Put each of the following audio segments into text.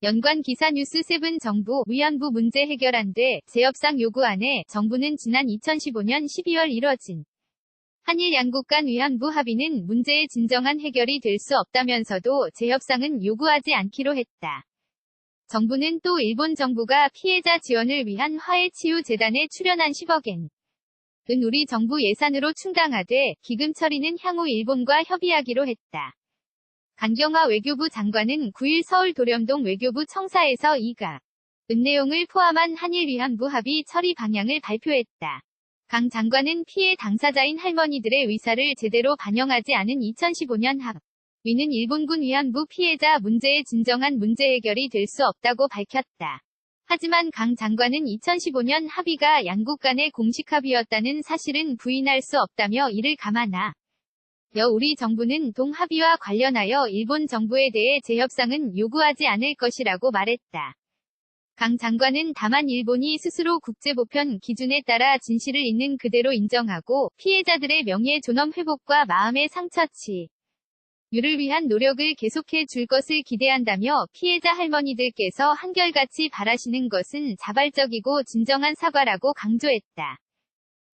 연관 기사 뉴스 7 정부 위안부 문제 해결 안 돼 재협상 요구안에 정부는 지난 2015년 12월 이뤄진 한일 양국 간 위안부 합의는 문제의 진정한 해결이 될 수 없다면서도 재협상은 요구하지 않기로 했다. 정부는 또 일본 정부가 피해자 지원을 위한 화해치유재단에 출연한 10억엔 은 우리 정부 예산으로 충당하되 기금 처리는 향후 일본과 협의하기로 했다. 강경화 외교부 장관은 9일 서울 도련동 외교부 청사에서 이가 은 내용을 포함한 한일 위안부 합의 처리 방향을 발표했다. 강 장관은 피해 당사자인 할머니들의 의사를 제대로 반영하지 않은 2015년 합의는 일본군 위안부 피해자 문제의 진정한 문제 해결이 될 수 없다고 밝혔다. 하지만 강 장관은 2015년 합의가 양국 간의 공식 합의였다는 사실은 부인할 수 없다며 이를 감안하 우리 정부는 동합의와 관련하여 일본 정부에 대해 재협상은 요구하지 않을 것이라고 말했다. 강 장관은 다만 일본이 스스로 국제보편 기준에 따라 진실을 있는 그대로 인정하고 피해자들의 명예 존엄 회복과 마음의 상처 치유를 위한 노력을 계속해 줄 것을 기대한다며 피해자 할머니들께서 한결같이 바라시는 것은 자발적이고 진정한 사과라고 강조했다.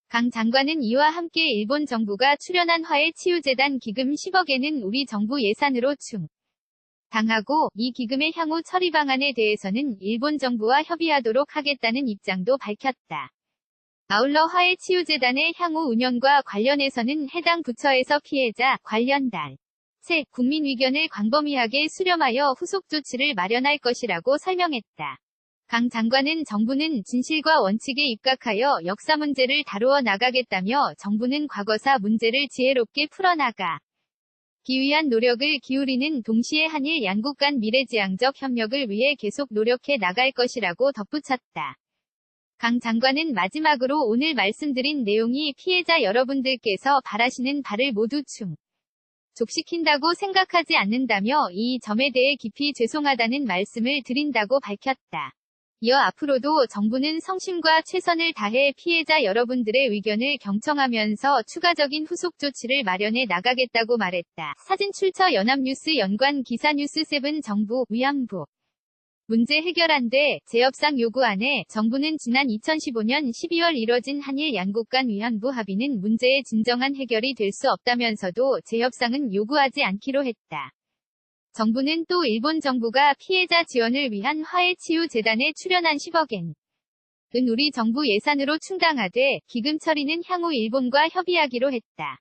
강 장관은 이와 함께 일본 정부가 출연한 화해치유재단 기금 10억엔은 우리 정부 예산으로 충당하고 이 기금의 향후 처리 방안에 대해서는 일본 정부와 협의하도록 하겠다는 입장도 밝혔다. 아울러 화해치유재단의 향후 운영과 관련해서는 해당 부처에서 피해자 관련단 국민 의견을 광범위하게 수렴하여 후속 조치를 마련할 것이라고 설명했다. 강 장관은 정부는 진실과 원칙에 입각하여 역사 문제를 다루어 나가겠다며 정부는 과거사 문제를 지혜롭게 풀어나가기 위한 노력을 기울이는 동시에 한일 양국 간 미래지향적 협력을 위해 계속 노력해 나갈 것이라고 덧붙였다. 강 장관은 마지막으로 오늘 말씀드린 내용이 피해자 여러분들께서 바라시는 바를 모두 족시킨다고 생각하지 않는다며 이 점에 대해 깊이 죄송하다는 말씀을 드린다고 밝혔다. 이어 앞으로도 정부는 성심과 최선을 다해 피해자 여러분들의 의견을 경청하면서 추가적인 후속 조치를 마련해 나가겠다고 말했다. 사진 출처 연합뉴스 연관 기사 뉴스 7 정부 위안부 문제 해결 안 돼 재협상 요구안에 정부는 지난 2015년 12월 이뤄진 한일 양국 간 위안부 합의는 문제의 진정한 해결이 될 수 없다면서도 재협상은 요구하지 않기로 했다. 정부는 또 일본 정부가 피해자 지원을 위한 화해치유재단에 출연한 10억엔 은 우리 정부 예산으로 충당하되 기금 처리는 향후 일본과 협의하기로 했다.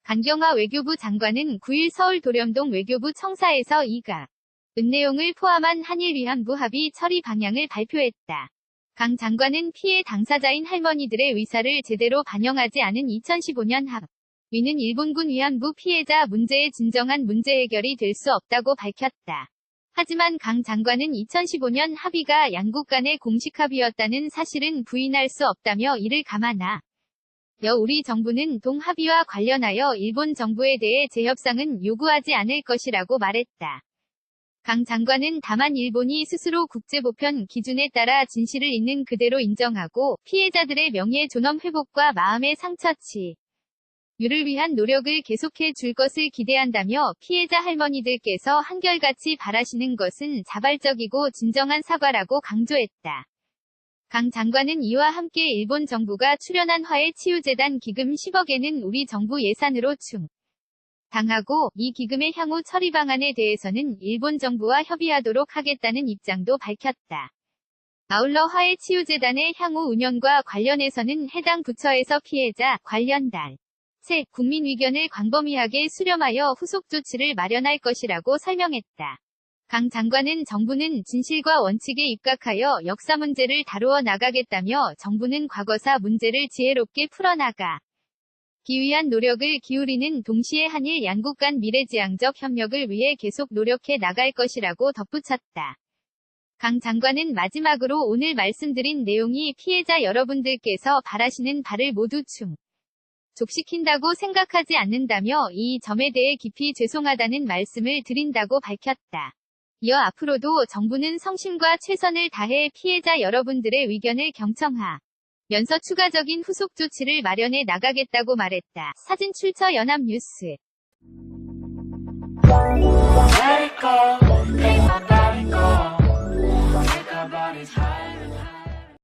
강경화 외교부 장관은 9일 서울 도련동 외교부 청사에서 이가 은 내용을 포함한 한일 위안부 합의 처리 방향을 발표했다. 강 장관은 피해 당사자인 할머니들의 의사를 제대로 반영하지 않은 2015년 합의는 일본군 위안부 피해자 문제의 진정한 문제 해결이 될 수 없다고 밝혔다. 하지만 강 장관은 2015년 합의가 양국 간의 공식 합의였다는 사실은 부인할 수 없다며 이를 감안하 우리 정부는 동합의와 관련하여 일본 정부에 대해 재협상은 요구하지 않을 것이라고 말했다. 강 장관은 다만 일본이 스스로 국제보편 기준에 따라 진실을 있는 그대로 인정하고 피해자들의 명예 존엄 회복과 마음의 상처 치유를 위한 노력을 계속해 줄 것을 기대한다며 피해자 할머니들께서 한결같이 바라시는 것은 자발적이고 진정한 사과라고 강조했다. 강 장관은 이와 함께 일본 정부가 출연한 화해치유재단 기금 10억엔은 우리 정부 예산으로 충당하고 이 기금의 향후 처리 방안에 대해서는 일본 정부와 협의하도록 하겠다는 입장도 밝혔다. 아울러 화해치유재단의 향후 운영과 관련해서는 해당 부처에서 피해자 관련단 국민 의견을 광범위하게 수렴하여 후속 조치를 마련할 것이라고 설명했다. 강 장관은 정부는 진실과 원칙에 입각하여 역사 문제를 다루어 나가겠다며 정부는 과거사 문제를 지혜롭게 풀어나가기 위한 노력을 기울이는 동시에 한일 양국 간 미래지향적 협력을 위해 계속 노력해 나갈 것이라고 덧붙였다. 강 장관은 마지막으로 오늘 말씀드린 내용이 피해자 여러분들께서 바라시는 바를 모두 족시킨다고 생각하지 않는다며 이 점에 대해 깊이 죄송하다는 말씀을 드린다고 밝혔다. 이어 앞으로도 정부는 성심과 최선을 다해 피해자 여러분들의 의견을 경청하면서 추가적인 후속 조치를 마련해 나가겠다고 말했다. 사진 출처 연합뉴스